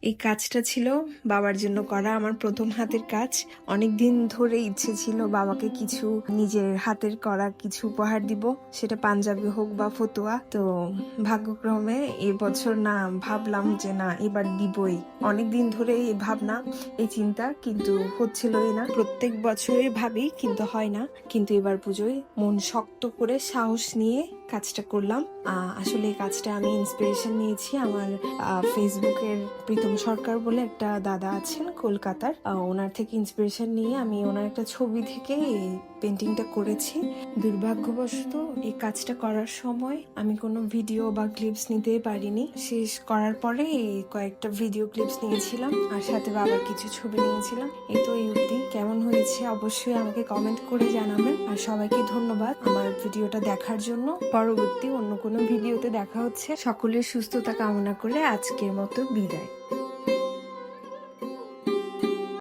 এই কাজটা ছিল বাবার জন্য করা আমার প্রথম হাতের কাজ। অনেক দিন ধরে ইচ্ছে ছিল বাবাকে কিছু নিজের হাতের করা কিছু উপহার দিব, সেটা পাঞ্জাবি হোক বা ফতুয়া। তো ভাগ্যক্রমে এবছর না ভাবলাম যে না এবার দিবই। অনেক দিন ধরে এই ভাবনা এই চিন্তা, কিন্তু হচ্ছিলই না। প্রত্যেক বছরই ভাবি কিন্তু হয় না, কিন্তু এবার পুজোয় মন শক্ত করে সাহস নিয়ে কাজটা করলাম। আসলে এই কাজটা আমি ইন্সপিরেশন নিয়েছি আমার ফেসবুকের প্রীতম সরকার বলে একটা দাদা আছেন কলকাতার, ওনার থেকে ইন্সপিরেশন নিয়ে আমি ওনার একটা ছবি থেকে এই পেন্টিংটা করেছি। দুর্ভাগ্যবশত এই কাজটা করার সময় আমি কোনো ভিডিও বা ক্লিপস নিতেই পারিনি। শেষ করার পরে কয়েকটা ভিডিও ক্লিপস নিয়েছিলাম আর সাথে বাবার কিছু ছবি নিয়েছিলাম। এই তো এই অবধি। কেমন হয়েছে অবশ্যই আমাকে কমেন্ট করে জানাবেন। আর সবাইকে ধন্যবাদ আমার ভিডিওটা দেখার জন্য। পরবর্তী অন্য কোনো ভিডিওতে দেখা হচ্ছে। সকলের সুস্থতা কামনা করে আজকের মতো বিদায়।